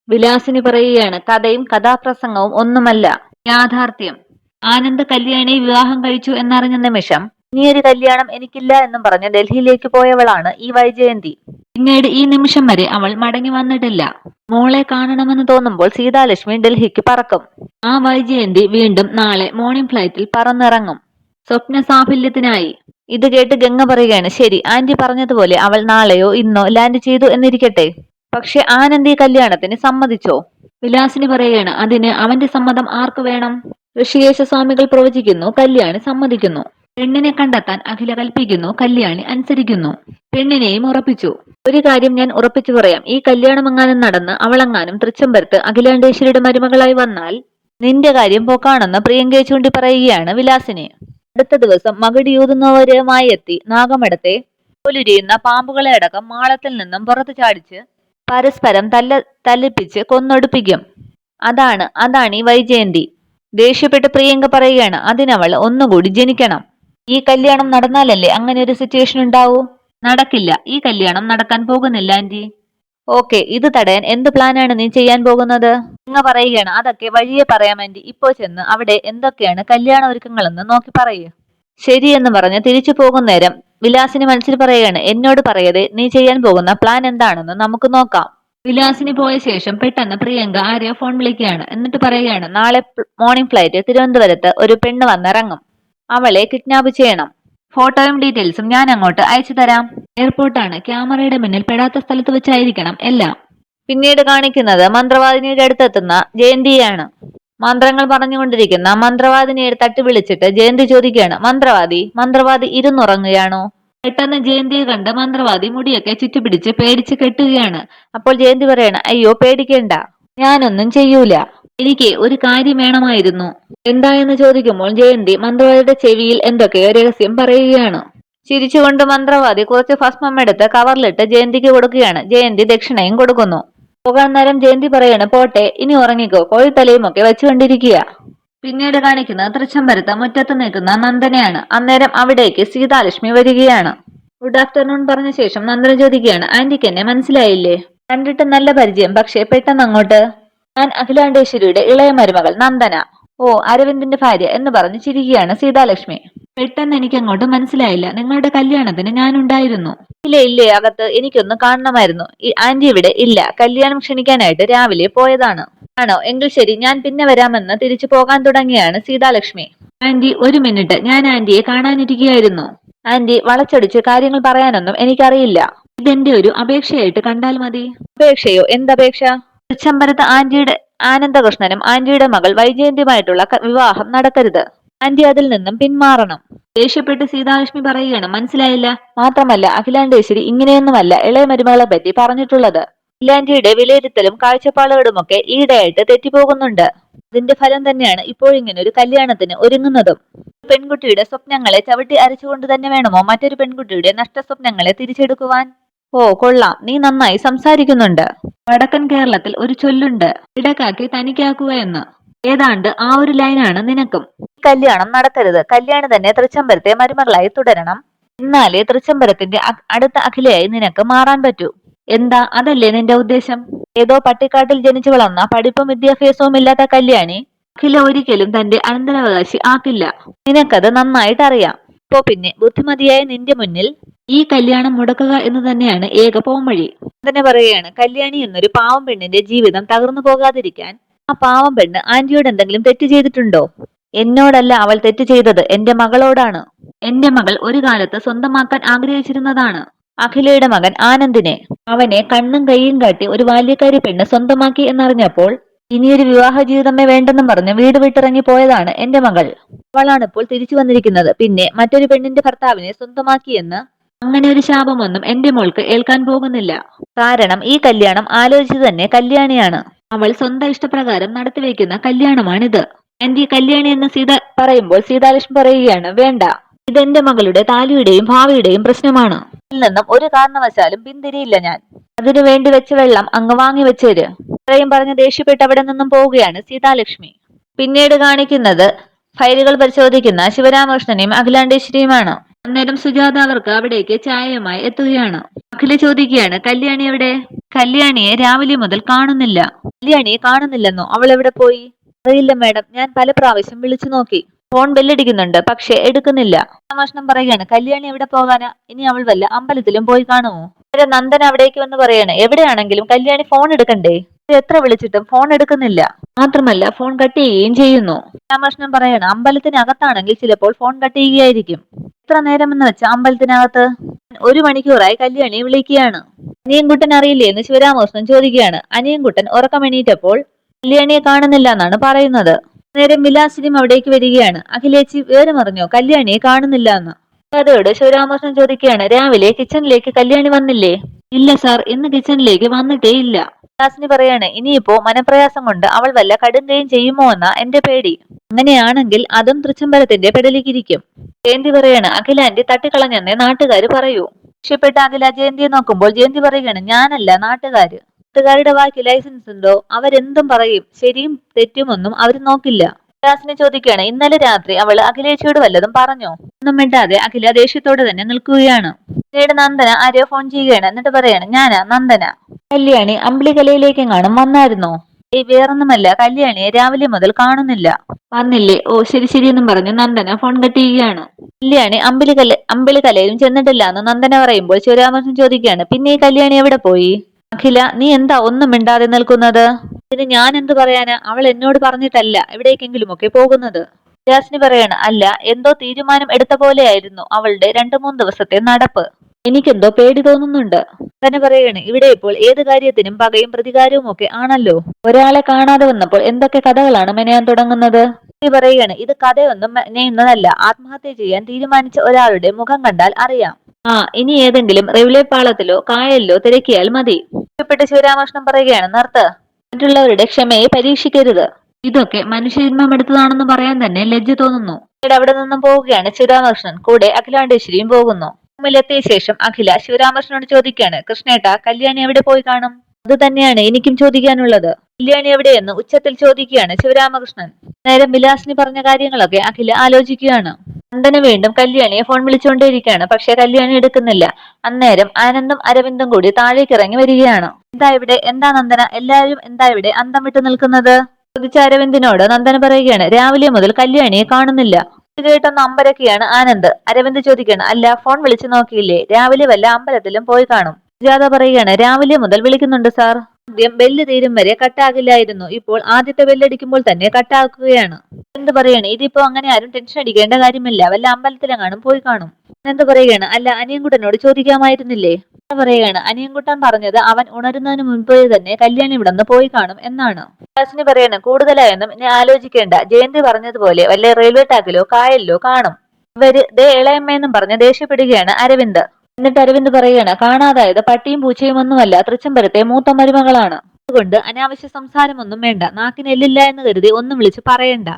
വിലാസിനി പറയുകയാണ്, കഥയും കഥാപ്രസംഗവും ഒന്നുമല്ല, യാഥാർത്ഥ്യം. ആനന്ദ് കല്യാണിയെ വിവാഹം കഴിച്ചു എന്നറിഞ്ഞ നിമിഷം ഇനിയൊരു കല്യാണം എനിക്കില്ല എന്നും പറഞ്ഞ് ഡൽഹിയിലേക്ക് പോയവളാണ് ഈ വൈജയന്തി. പിന്നീട് ഈ നിമിഷം വരെ അവൾ മടങ്ങി വന്നിട്ടില്ല. മോളെ കാണണമെന്ന് തോന്നുമ്പോൾ സീതാലക്ഷ്മി ഡൽഹിക്ക് പറക്കും. ആ വൈജയന്തി വീണ്ടും നാളെ മോർണിംഗ് ഫ്ലൈറ്റിൽ പറന്നിറങ്ങും, സ്വപ്ന സാഫല്യത്തിനായി. ഇത് കേട്ട് ഗംഗ പറയുകയാണ്, ശരി, ആന്റി പറഞ്ഞതുപോലെ അവൾ നാളെയോ ഇന്നോ ലാൻഡ് ചെയ്തു എന്നിരിക്കട്ടെ. പക്ഷെ ആനന്ദ് ഈ കല്യാണത്തിന് സമ്മതിച്ചോ? വിലാസിനി പറയുകയാണ്, അതിന് അവന്റെ സമ്മതം ആർക്കു വേണം? ഋഷികേശ സ്വാമികൾ പ്രവചിക്കുന്നു, കല്യാണി സമ്മതിക്കുന്നു. പെണ്ണിനെ കണ്ടെത്താൻ അഖില കൽപ്പിക്കുന്നു, കല്യാണി അനുസരിക്കുന്നു. പെണ്ണിനെയും ഉറപ്പിച്ചു. ഒരു കാര്യം ഞാൻ ഉറപ്പിച്ചു പറയാം, ഈ കല്യാണമെങ്ങാനും നടന്ന് അവളെങ്ങാനും തൃച്ചംബരത്ത് അഖിലാണ്ടേശ്വരിയുടെ മരുമകളായി വന്നാൽ നിന്റെ കാര്യം പോക്കാണെന്ന് പ്രിയങ്കയെ ചൂണ്ടി പറയുകയാണ് വിലാസിനി. അടുത്ത ദിവസം മകിടിയൂതുന്നവരുമായി എത്തി നാഗമഠത്തെ പോലുരിയുന്ന പാമ്പുകളെ അടക്കം മാളത്തിൽ നിന്നും പുറത്തു ചാടിച്ച് പരസ്പരം തല്ലിപ്പിച്ച് കൊന്നൊടുപ്പിക്കും. അതാണ് ഈ വൈജയന്തി. ദേഷ്യപ്പെട്ട് പ്രിയങ്ക പറയുകയാണ്, അതിനവൾ ഒന്നുകൂടി ജനിക്കണം. ഈ കല്യാണം നടന്നാലല്ലേ അങ്ങനെ ഒരു സിറ്റുവേഷൻ ഉണ്ടാവൂ? നടക്കില്ല, ഈ കല്യാണം നടക്കാൻ പോകുന്നില്ല ആന്റി. ഓക്കെ, ഇത് തടയാൻ എന്ത് പ്ലാനാണ് നീ ചെയ്യാൻ പോകുന്നത്? ഗംഗ പറയുകയാണ്, അതൊക്കെ വഴിയെ പറയാം ആന്റി, ഇപ്പോൾ ചെന്ന് അവിടെ എന്തൊക്കെയാണ് കല്യാണ ഒരുക്കങ്ങളെന്ന് നോക്കി പറയൂ. ശരിയെന്ന് പറഞ്ഞ് തിരിച്ചു പോകുന്നേരം വിലാസിനി മനസ്സിൽ പറയുകയാണ്, എന്നോട് പറയതെ നീ ചെയ്യാൻ പോകുന്ന പ്ലാൻ എന്താണെന്ന് നമുക്ക് നോക്കാം. വിലാസിനി പോയ ശേഷം പെട്ടെന്ന് പ്രിയങ്ക ആരെയോ ഫോൺ വിളിക്കുകയാണ്. എന്നിട്ട് പറയുകയാണ്, നാളെ മോർണിംഗ് ഫ്ലൈറ്റ് തിരുവനന്തപുരത്ത് ഒരു പെണ്ണ് വന്നിറങ്ങും, അവളെ കിഡ്നാപ്പ് ചെയ്യണം. ഫോട്ടോയും ഡീറ്റെയിൽസും ഞാൻ അങ്ങോട്ട് അയച്ചു തരാം. എയർപോർട്ടാണ്, ക്യാമറയുടെ മുന്നിൽ പെടാത്ത സ്ഥലത്ത് വെച്ചായിരിക്കണം എല്ലാം. പിന്നീട് കാണിക്കുന്നത് മന്ത്രവാദിനിയുടെ അടുത്തെത്തുന്ന ജയന്തിയാണ്. മന്ത്രങ്ങൾ പറഞ്ഞുകൊണ്ടിരിക്കുന്ന മന്ത്രവാദിനിയെ തട്ടി വിളിച്ചിട്ട് ജയന്തി ചോദിക്കുകയാണ്, മന്ത്രവാദി ഇരുന്നുറങ്ങുകയാണോ? പെട്ടെന്ന് ജയന്തിയെ കണ്ട് മന്ത്രവാദി മുടിയൊക്കെ ചുറ്റുപിടിച്ച് പേടിച്ച് കെട്ടുകയാണ്. അപ്പോൾ ജയന്തി പറയണം, അയ്യോ പേടിക്കേണ്ട, ഞാനൊന്നും ചെയ്യൂല, എനിക്ക് ഒരു കാര്യം വേണമായിരുന്നു. എന്താ എന്ന് ചോദിക്കുമ്പോൾ ജയന്തി മന്ത്രവാദിയുടെ ചെവിയിൽ എന്തൊക്കെയോ രഹസ്യം പറയുകയാണ്. ചിരിച്ചുകൊണ്ട് മന്ത്രവാദി കുറച്ച് ഭസ്മം എടുത്ത് കവറിലിട്ട് ജയന്തിക്ക് കൊടുക്കുകയാണ്. ജയന്തി ദക്ഷിണയും കൊടുക്കുന്നു. പോകാൻ നേരം ജയന്തി പറയാണ്, പോട്ടെ, ഇനി ഉറങ്ങിക്കോ, കോഴിത്തലയും ഒക്കെ വെച്ചുകൊണ്ടിരിക്കുക. പിന്നീട് കാണിക്കുന്നത് തൃച്ചംബരത്ത് മുറ്റത്ത് നിൽക്കുന്ന നന്ദനയാണ്. അന്നേരം അവിടേക്ക് സീതാലക്ഷ്മി വരികയാണ്. ഗുഡ് ആഫ്റ്റർനൂൺ പറഞ്ഞ ശേഷം നന്ദന ചോദിക്കുകയാണ്, ആന്റിക്ക് എന്നെ മനസ്സിലായില്ലേ? കണ്ടിട്ട് നല്ല പരിചയം, പക്ഷേ പെട്ടെന്ന് അങ്ങോട്ട്. ഞാൻ അഖിലാണ്ടേശ്വരിയുടെ ഇളയ മരുമകൾ നന്ദന. ഓ, അരവിന്ദിന്റെ ഭാര്യ എന്ന് പറഞ്ഞ് ചിരിക്കുകയാണ് സീതാലക്ഷ്മി. പെട്ടെന്ന് എനിക്ക് അങ്ങോട്ട് മനസ്സിലായില്ല, നിങ്ങളുടെ കല്യാണത്തിന് ഞാൻ ഉണ്ടായിരുന്നു. ഇല്ലേ, അകത്ത് എനിക്കൊന്ന് കാണണമായിരുന്നു. ആന്റി ഇവിടെ ഇല്ല, കല്യാണം ക്ഷണിക്കാനായിട്ട് രാവിലെ പോയതാണ്. ആണോ, എങ്കിൽ ശരി, ഞാൻ പിന്നെ വരാമെന്ന് തിരിച്ചു പോകാൻ തുടങ്ങിയാണ് സീതാലക്ഷ്മി. ആന്റി ഒരു മിനിറ്റ്, ഞാൻ ആന്റിയെ കാണാനിരിക്കുകയായിരുന്നു. ആന്റി വളച്ചൊടിച്ച് കാര്യങ്ങൾ പറയാനൊന്നും എനിക്കറിയില്ല. ഇതെന്റെ ഒരു അപേക്ഷയായിട്ട് കണ്ടാൽ മതി. അപേക്ഷയോ? എന്തപേക്ഷ? തൃച്ചംബരത്ത് ആനന്ദകൃഷ്ണനും ആന്റിയുടെ മകൾ വൈജയന്തിയുമായിട്ടുള്ള വിവാഹം നടക്കരുത്. ആന്റി അതിൽ നിന്നും പിന്മാറണം. ദേഷ്യപ്പെട്ട് സീതാലക്ഷ്മി പറയുകയാണ്, മനസ്സിലായില്ല. മാത്രമല്ല അഖിലാണ്ടേശ്വരി ഇങ്ങനെയൊന്നുമല്ല ഇളയ മരുമകളെ പറ്റി പറഞ്ഞിട്ടുള്ളത്. അഖിലാന്റിയുടെ വിലയിരുത്തലും കാഴ്ചപ്പാടുകളുമൊക്കെ ഈയിടെയായിട്ട് തെറ്റിപ്പോകുന്നുണ്ട്. അതിന്റെ ഫലം തന്നെയാണ് ഇപ്പോഴിങ്ങനെ ഒരു കല്യാണത്തിന് ഒരുങ്ങുന്നതും. പെൺകുട്ടിയുടെ സ്വപ്നങ്ങളെ ചവിട്ടി അരച്ചുകൊണ്ട് തന്നെ വേണമോ മറ്റൊരു പെൺകുട്ടിയുടെ നഷ്ടസ്വപ്നങ്ങളെ തിരിച്ചെടുക്കുവാൻ? ഓ കൊള്ളാം, നീ നന്നായി സംസാരിക്കുന്നുണ്ട്. വടക്കൻ കേരളത്തിൽ ഒരു ചൊല്ലുണ്ട്, ഇടക്കാക്കി തനിക്കാക്കുക എന്ന്. ഏതാണ്ട് ആ ഒരു ലൈനാണ് നിനക്കും. കല്യാണം നടക്കരുത്, കല്യാണി തന്നെ തൃച്ചംബരത്തെ മരുമകളായി തുടരണം, എന്നാലേ തൃച്ചംബരത്തിന്റെ അടുത്ത അഖിലയായി നിനക്ക് മാറാൻ പറ്റൂ. എന്താ, അതല്ലേ നിന്റെ ഉദ്ദേശം? ഏതോ പട്ടിക്കാട്ടിൽ ജനിച്ചു വളർന്ന പഠിപ്പും വിദ്യാഭ്യാസവും ഇല്ലാത്ത കല്യാണി അഖില ഒരിക്കലും തന്റെ അനന്തരാവകാശി ആക്കില്ല. നിനക്കത് നന്നായിട്ട് അറിയാം. ഇപ്പോ പിന്നെ ബുദ്ധിമതിയായ നിന്റെ മുന്നിൽ ഈ കല്യാണം മുടക്കുക എന്ന് തന്നെയാണ് ഏക പോംവഴി. തന്നെ പറയുകയാണ്, കല്യാണി എന്നൊരു പാവം പെണ്ണിന്റെ ജീവിതം തകർന്നു പോകാതിരിക്കാൻ ആ പാവം പെണ്ണ് ആന്റിയോട് എന്തെങ്കിലും തെറ്റ് ചെയ്തിട്ടുണ്ടോ? എന്നോടല്ല അവൾ തെറ്റ് ചെയ്തത്, എന്റെ മകളോടാണ്. എന്റെ മകൾ ഒരു കാലത്ത് സ്വന്തമാക്കാൻ ആഗ്രഹിച്ചിരുന്നതാണ് അഖിലയുടെ മകൻ ആനന്ദിനെ. അവനെ കണ്ണും കൈയും കാട്ടി ഒരു ബാല്യക്കാരി പെണ്ണ് സ്വന്തമാക്കി എന്നറിഞ്ഞപ്പോൾ ഇനിയൊരു വിവാഹ ജീവിതമേ വേണ്ടെന്നും പറഞ്ഞ് വീട് വിട്ടിറങ്ങി പോയതാണ് എന്റെ മകൾ. അവളാണ് ഇപ്പോൾ തിരിച്ചു വന്നിരിക്കുന്നത്. പിന്നെ മറ്റൊരു പെണ്ണിന്റെ ഭർത്താവിനെ സ്വന്തമാക്കിയെന്ന് അങ്ങനെ ഒരു ശാപമൊന്നും എന്റെ മോൾക്ക് ഏൽക്കാൻ പോകുന്നില്ല. കാരണം ഈ കല്യാണം ആലോചിച്ചു തന്നെ കല്യാണിയാണ്. അവൾ സ്വന്തം ഇഷ്ടപ്രകാരം നടത്തിവെക്കുന്ന കല്യാണമാണിത്. ആന്റി, കല്യാണി എന്ന് പറയുമ്പോൾ സീതാലക്ഷ്മി പറയുകയാണ്, വേണ്ട, ഇതെന്റെ മകളുടെ താലിയുടെയും ഭാവിയുടെയും പ്രശ്നമാണ്. ഇതിൽ നിന്നും ഒരു കാരണവശാലും പിന്തിരിയില്ല ഞാൻ. അതിനു വേണ്ടി വെച്ച വെള്ളം അങ്ങ് വാങ്ങി വെച്ചേര്. ഇത്രയും പറഞ്ഞ് ദേഷ്യപ്പെട്ട് അവിടെ നിന്നും പോവുകയാണ് സീതാലക്ഷ്മി. പിന്നീട് കാണിക്കുന്നത് ഫയലുകൾ പരിശോധിക്കുന്ന ശിവരാമകൃഷ്ണനെയും അഖിലാണ്ടേശ്വരിയുമാണ്. അന്നേരം സുജാത അവർക്ക് അവിടേക്ക് ചായയുമായി എത്തുകയാണ്. അഖില ചോദിക്കുകയാണ്, കല്യാണി എവിടെ? കല്യാണിയെ രാവിലെ മുതൽ കാണുന്നില്ല. കല്യാണിയെ കാണുന്നില്ലെന്നോ? അവൾ എവിടെ പോയി? അറിയില്ല മാഡം, ഞാൻ പല പ്രാവശ്യം വിളിച്ചു നോക്കി. ഫോൺ ബെല്ലടിക്കുന്നുണ്ട്, പക്ഷെ എടുക്കുന്നില്ല. രാമകൃഷ്ണൻ പറയുകയാണ്, കല്യാണി എവിടെ പോകാനാ? ഇനി അവൾ വല്ല അമ്പലത്തിലും പോയി കാണുമോ? നന്ദൻ അവിടേക്ക് വന്ന് പറയാണ്, എവിടെയാണെങ്കിലും കല്യാണി ഫോൺ എടുക്കണ്ടേ? എത്ര വിളിച്ചിട്ടും ഫോൺ എടുക്കുന്നില്ല. മാത്രമല്ല ഫോൺ കട്ട് ചെയ്യുകയും ചെയ്യുന്നു. രാമകൃഷ്ണൻ പറയാണ്, അമ്പലത്തിനകത്താണെങ്കിൽ ചിലപ്പോൾ ഫോൺ കട്ട് ചെയ്യുകയായിരിക്കും. എത്ര നേരമെന്ന് വെച്ചാ അമ്പലത്തിനകത്ത്? 1 മണിക്കൂറായി കല്യാണിയെ വിളിക്കുകയാണ്. അനിയൻകുട്ടൻ അറിയില്ലേ എന്ന് ശിവരാമകൃഷ്ണൻ ചോദിക്കുകയാണ്. അനിയൻകുട്ടൻ ഉറക്കമെണീറ്റപ്പോൾ കല്യാണിയെ കാണുന്നില്ല എന്നാണ് പറയുന്നത്. നേരം വിലാസിനിയും അവിടേക്ക് വരികയാണ്. അഖിലേച്ചി വിവരമറിഞ്ഞോ? കല്യാണിയെ കാണുന്നില്ല എന്ന്. അതോട് ശിവരാമകൃഷ്ണൻ ചോദിക്കുകയാണ്, രാവിലെ കിച്ചണിലേക്ക് കല്യാണി വന്നില്ലേ? ഇല്ല സാർ, ഇന്ന് കിച്ചണിലേക്ക് വന്നിട്ടേ ഇല്ല. വിലാസിനി പറയാണ്, ഇനിയിപ്പോ മനപ്രയാസം കൊണ്ട് അവൾ വല്ല കടുങ്കയും ചെയ്യുമോ എന്നാ എന്റെ പേടി. അങ്ങനെയാണെങ്കിൽ അതും തൃച്ചംബരത്തിന്റെ പെടലിക്കിരിക്കും. ജയന്തി പറയാണ്, അഖിലാന്റി തട്ടിക്കളഞ്ഞെന്നേ നാട്ടുകാര് പറയൂ. ദേഷ്യപ്പെട്ട അഖില ജയന്തിയെ നോക്കുമ്പോൾ ജയന്തി പറയുകയാണ്, ഞാനല്ല, നാട്ടുകാര്. നാട്ടുകാരുടെ വാക്ക് ലൈസൻസ് ഉണ്ടോ? അവരെന്തും പറയും. ശരിയും തെറ്റുമൊന്നും അവര് നോക്കില്ല. വിലാസിനെ ചോദിക്കുകയാണ്, ഇന്നലെ രാത്രി അവള് അഖിലേച്ചിയോട് വല്ലതും പറഞ്ഞോ? ഒന്നും മിണ്ടാതെ അഖില ദേഷ്യത്തോടെ തന്നെ നിൽക്കുകയാണ്. പിന്നീട് നന്ദന ആരെയോ ഫോൺ ചെയ്യുകയാണ്. എന്നിട്ട് പറയാണ്, ഞാനാ നന്ദന. കല്യാണി അമ്പിളികലയിലേക്കെങ്ങാനും വന്നായിരുന്നോ? വേറൊന്നുമല്ല, കല്യാണിയെ രാവിലെ മുതൽ കാണുന്നില്ല. വന്നില്ലേ? ഓ ശരി ശരിയെന്നും പറഞ്ഞു നന്ദന ഫോൺ കട്ട് ചെയ്യുകയാണ്. കല്യാണി അമ്പിളികലയിലും ചെന്നിട്ടില്ല എന്ന് നന്ദന പറയുമ്പോൾ ശിവരാമകൃഷ്ണൻ ചോദിക്കുകയാണ്, പിന്നെ ഈ കല്യാണി എവിടെ പോയി? അഖില, നീ എന്താ ഒന്നും മിണ്ടാതെ നിൽക്കുന്നത്? ഇതിന് ഞാൻ എന്ത് പറയാനാ? അവൾ എന്നോട് പറഞ്ഞിട്ടല്ല എവിടേക്കെങ്കിലും ഒക്കെ പോകുന്നത്. വിലാസിനി പറയാണ്, അല്ല, എന്തോ തീരുമാനം എടുത്ത പോലെയായിരുന്നു അവളുടെ 2-3 ദിവസത്തെ നടപ്പ്. എനിക്കെന്തോ പേടി തോന്നുന്നുണ്ട്. തന്നെ പറയാണ്, ഇവിടെ ഇപ്പോൾ ഏത് കാര്യത്തിനും പകയും പ്രതികാരവും ഒക്കെ ആണല്ലോ. ഒരാളെ കാണാതെ വന്നപ്പോൾ എന്തൊക്കെ കഥകളാണ് മെനയാൻ തുടങ്ങുന്നത്. പറയുകയാണ്, ഇത് കഥയൊന്നും മെനയുന്നതല്ല. ആത്മഹത്യ ചെയ്യാൻ തീരുമാനിച്ച ഒരാളുടെ മുഖം കണ്ടാൽ അറിയാം. ഇനി ഏതെങ്കിലും റെയിൽവേ പാളത്തിലോ കായലിലോ തിരക്കിയാൽ മതി. ശിവരാമകൃഷ്ണൻ പറയുകയാണ്, നിർത്ത്. മറ്റുള്ളവരുടെ ക്ഷമയെ പരീക്ഷിക്കരുത്. ഇതൊക്കെ മനുഷ്യജന്മം എടുത്തതാണെന്ന് പറയാൻ തന്നെ ലജ്ജ തോന്നുന്നു. അവിടെ നിന്നും പോവുകയാണ് ശിവരാമകൃഷ്ണൻ. കൂടെ അഖിലാണ്ടേശ്വരിയും പോകുന്നു. റൂമിലെത്തിയ ശേഷം അഖില ശിവരാമകൃഷ്ണനോട് ചോദിക്കുകയാണ്, കൃഷ്ണേട്ടാ, കല്യാണി എവിടെ പോയി കാണും? അത് തന്നെയാണ് എനിക്കും ചോദിക്കാനുള്ളത്. കല്യാണി എവിടെയെന്ന് ഉച്ചത്തിൽ ചോദിക്കുകയാണ് ശിവരാമകൃഷ്ണൻ. നേരം വിലാസിനി പറഞ്ഞ കാര്യങ്ങളൊക്കെ അഖില ആലോചിക്കുകയാണ്. നന്ദന വീണ്ടും കല്യാണിയെ ഫോൺ വിളിച്ചുകൊണ്ടേയിരിക്കുകയാണ്. പക്ഷെ കല്യാണി എടുക്കുന്നില്ല. അന്നേരം ആനന്ദും അരവിന്ദും കൂടി താഴേക്ക് ഇറങ്ങി വരികയാണ്. എന്താ ഇവിടെ? എന്താ നന്ദന? എല്ലാവരും എന്താ ഇവിടെ അന്തം വിട്ട് നിൽക്കുന്നത്? ചോദിച്ച അരവിന്ദിനോട് നന്ദന പറയുകയാണ്, രാവിലെ മുതൽ കല്യാണിയെ കാണുന്നില്ല. ഇത് കേട്ടൊന്ന് അമ്പരക്കുകയാണ് ആനന്ദ്. അരവിന്ദ് ചോദിക്കുകയാണ്, അല്ല, ഫോൺ വിളിച്ചു നോക്കിയില്ലേ? രാവിലെ വല്ല അമ്പലത്തിലും പോയി കാണും. സുജാത പറയുകയാണ്, രാവിലെ മുതൽ വിളിക്കുന്നുണ്ട് സാർ. ആദ്യം ബെല്ല് തീരും വരെ കട്ടാകില്ലായിരുന്നു. ഇപ്പോൾ ആദ്യത്തെ ബെല്ലടിക്കുമ്പോൾ തന്നെ കട്ടാക്കുകയാണ്. എന്ത് പറയാണ്, ഇതിപ്പോ അങ്ങനെ ആരും ടെൻഷൻ അടിക്കേണ്ട കാര്യമില്ല. വല്ല അമ്പലത്തിലെങ്ങാനും പോയി കാണും. എന്ത് പറയുകയാണ്, അല്ല, അനിയൻകുട്ടനോട് ചോദിക്കാമായിരുന്നില്ലേ? പറയുകയാണ്, അനിയൻകുട്ടൻ പറഞ്ഞത് അവൻ ഉണരുന്നതിന് മുൻപേ തന്നെ കല്യാണി ഇവിടുന്ന് പോയി കാണും എന്നാണ്. വിലാസിനി പറയാണ്, കൂടുതലായൊന്നും ഇനി ആലോചിക്കേണ്ട. ജയന്തി പറഞ്ഞതുപോലെ വല്ല റെയിൽവേ ട്രാക്കിലോ കായലിലോ കാണും. ഇവര് ദേ ഇളയമ്മയെന്നും പറഞ്ഞ് ദേഷ്യപ്പെടുകയാണ് അരവിന്ദ്. എന്നിട്ട് അരവിന്ദ് പറയുകയാണ്, കാണാതായത് പട്ടിയും പൂച്ചയും ഒന്നുമല്ല, തൃച്ചംബരത്തെ മൂത്ത മരുമകളാണ്. അതുകൊണ്ട് അനാവശ്യ സംസാരമൊന്നും വേണ്ട. നാക്കിന് എല്ലില്ല എന്ന് കരുതി ഒന്നും വിളിച്ച് പറയണ്ട.